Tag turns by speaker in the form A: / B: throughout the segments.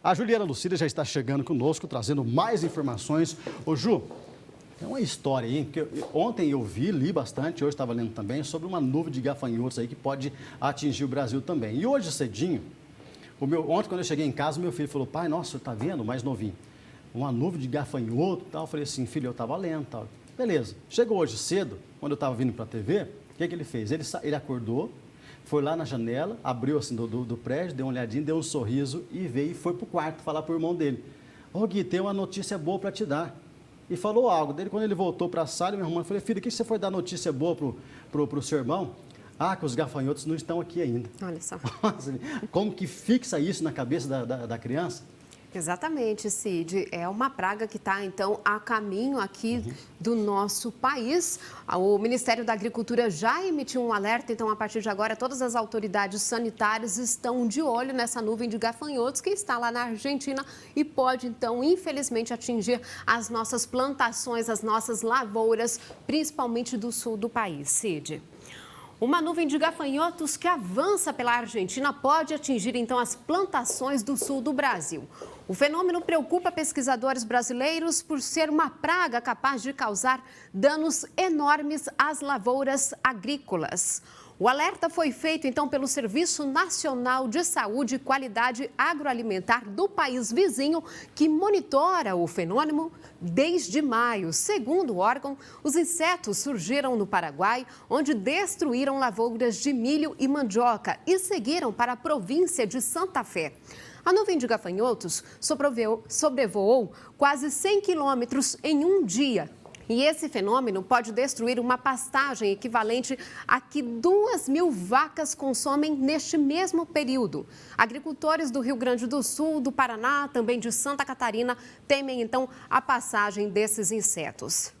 A: A Juliana Lucília já está chegando conosco, trazendo mais informações. Ô Ju, é uma história aí, que ontem eu li bastante, hoje estava lendo também, sobre uma nuvem de gafanhotos aí que pode atingir o Brasil também. E hoje cedinho, ontem quando eu cheguei em casa, meu filho falou, pai, nossa, você está vendo, mais novinho, uma nuvem de gafanhoto e tal. Eu falei assim, filho, eu estava lendo e tal. Beleza. Chegou hoje cedo, quando eu estava vindo para a TV, o que ele fez? Ele acordou, foi lá na janela, abriu assim do prédio, deu uma olhadinha, deu um sorriso e veio e foi para o quarto falar para o irmão dele. Ô Gui, tem uma notícia boa para te dar. E falou algo dele. Quando ele voltou para a sala, meu irmão falou, filho, o que você foi dar notícia boa pro seu irmão? Ah, que os gafanhotos não estão aqui ainda.
B: Olha só.
A: Como que fixa isso na cabeça da criança?
B: Exatamente, Cid. É uma praga que está, então, a caminho aqui do nosso país. O Ministério da Agricultura já emitiu um alerta, então, a partir de agora, todas as autoridades sanitárias estão de olho nessa nuvem de gafanhotos que está lá na Argentina e pode, então, infelizmente, atingir as nossas plantações, as nossas lavouras, principalmente do sul do país. Cid. Uma nuvem de gafanhotos que avança pela Argentina pode atingir, então, as plantações do sul do Brasil. O fenômeno preocupa pesquisadores brasileiros por ser uma praga capaz de causar danos enormes às lavouras agrícolas. O alerta foi feito, então, pelo Serviço Nacional de Saúde e Qualidade Agroalimentar do país vizinho, que monitora o fenômeno desde maio. Segundo o órgão, os insetos surgiram no Paraguai, onde destruíram lavouras de milho e mandioca e seguiram para a província de Santa Fé. A nuvem de gafanhotos sobrevoou quase 100 quilômetros em um dia. E esse fenômeno pode destruir uma pastagem equivalente a que 2.000 vacas consomem neste mesmo período. Agricultores do Rio Grande do Sul, do Paraná, também de Santa Catarina, temem então a passagem desses insetos.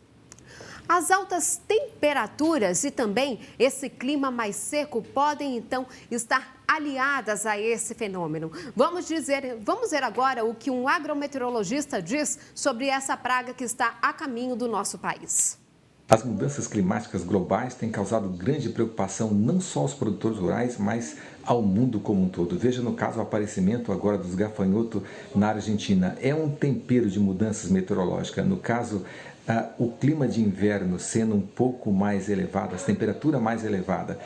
B: As altas temperaturas e também esse clima mais seco podem, então, estar aliadas a esse fenômeno. Vamos ver agora o que um agrometeorologista diz sobre essa praga que está a caminho do nosso país.
C: As mudanças climáticas globais têm causado grande preocupação não só aos produtores rurais, mas ao mundo como um todo. Veja no caso o aparecimento agora dos gafanhotos na Argentina. É um tempero de mudanças meteorológicas. No caso, o clima de inverno sendo um pouco mais elevado, a temperatura mais elevada,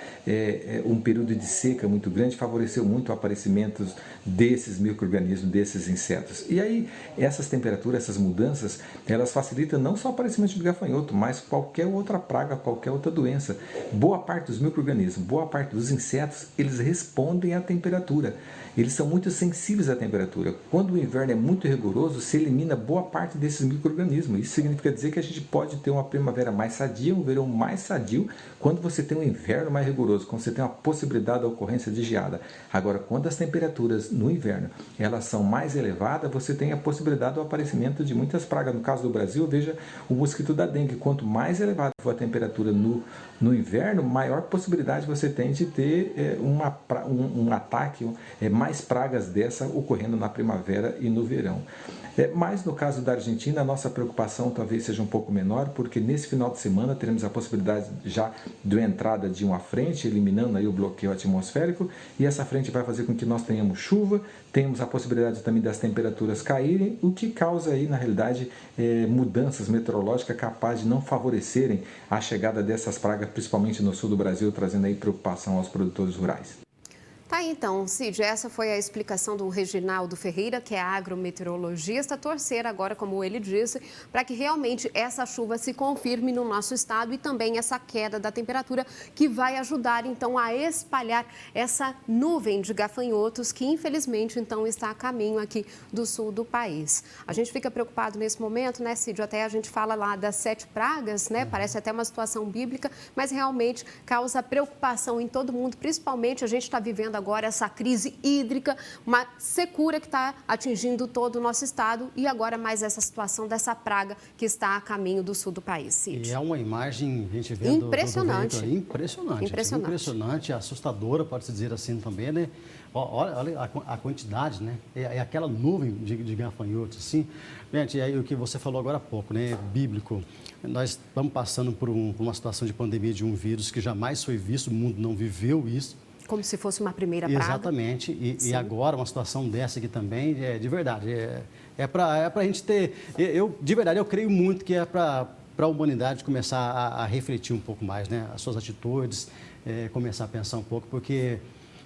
C: um período de seca muito grande, favoreceu muito o aparecimento desses micro-organismos, desses insetos. E aí, essas temperaturas, essas mudanças, elas facilitam não só o aparecimento de gafanhoto, mas qualquer outra praga, qualquer outra doença. Boa parte dos micro-organismos, boa parte dos insetos, eles respondem à temperatura. Eles são muito sensíveis à temperatura. Quando o inverno é muito rigoroso, se elimina boa parte desses micro-organismos. Isso significa dizer que a gente pode ter uma primavera mais sadia, um verão mais sadio, quando você tem um inverno mais rigoroso, quando você tem uma possibilidade da ocorrência de geada. Agora, quando as temperaturas no inverno elas são mais elevadas, você tem a possibilidade do aparecimento de muitas pragas. No caso do Brasil, veja o mosquito da dengue. Quanto mais elevada for a temperatura no inverno, maior possibilidade você tem de ter um ataque, mais pragas dessa ocorrendo na primavera e no verão. Mas no caso da Argentina, a nossa preocupação talvez seja um pouco menor, porque nesse final de semana teremos a possibilidade já de entrada de uma frente, eliminando aí o bloqueio atmosférico, e essa frente vai fazer com que nós tenhamos chuva, temos a possibilidade também das temperaturas caírem, o que causa aí, na realidade, mudanças meteorológicas capazes de não favorecerem a chegada dessas pragas, principalmente no sul do Brasil, trazendo aí preocupação aos produtores rurais.
B: Tá aí, então, Cid, essa foi a explicação do Reginaldo Ferreira, que é agrometeorologista. Torcer agora, como ele disse, para que realmente essa chuva se confirme no nosso estado e também essa queda da temperatura que vai ajudar, então, a espalhar essa nuvem de gafanhotos que, infelizmente, então, está a caminho aqui do sul do país. A gente fica preocupado nesse momento, né, Cid? Até a gente fala lá das 7 pragas, né? Parece até uma situação bíblica, mas realmente causa preocupação em todo mundo, principalmente a gente está vivendo agora essa crise hídrica, uma secura que está atingindo todo o nosso estado e agora mais essa situação dessa praga que está a caminho do sul do país, Cid.
A: E é uma imagem, a gente vendo
B: impressionante.
A: Impressionante, assustadora, pode-se dizer assim também, né? Olha a quantidade, né? É aquela nuvem de gafanhotos, assim. Gente, é o que você falou agora há pouco, né? É bíblico. Nós estamos passando por uma situação de pandemia de um vírus que jamais foi visto, o mundo não viveu isso.
B: como se fosse uma primeira praga.
A: Exatamente. E agora, uma situação dessa aqui também, de verdade, é para a gente ter... de verdade, eu creio muito que é para a humanidade começar a refletir um pouco mais, né? As suas atitudes, começar a pensar um pouco, porque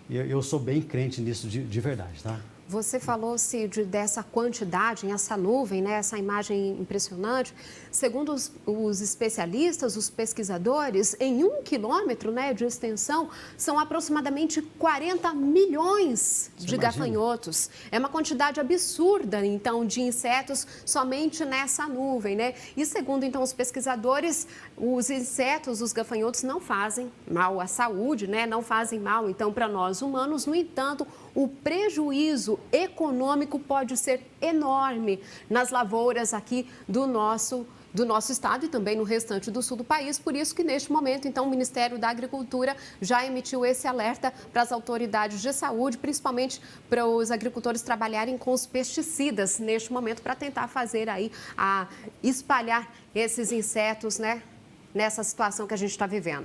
A: eu sou bem crente nisso de verdade, tá?
B: Você falou, Cid, dessa quantidade, essa nuvem, né, essa imagem impressionante. Segundo os especialistas, os pesquisadores, em 1 quilômetro, né, de extensão, são aproximadamente 40 milhões de gafanhotos. É uma quantidade absurda, então, de insetos somente nessa nuvem, né? E segundo, então, os pesquisadores, os insetos, os gafanhotos, não fazem mal à saúde, né? Não fazem mal, então, para nós humanos. No entanto, o prejuízo econômico pode ser enorme nas lavouras aqui do nosso estado e também no restante do sul do país. Por isso que, neste momento, então, o Ministério da Agricultura já emitiu esse alerta para as autoridades de saúde, principalmente para os agricultores trabalharem com os pesticidas neste momento, para tentar fazer aí, espalhar esses insetos, né, nessa situação que a gente está vivendo.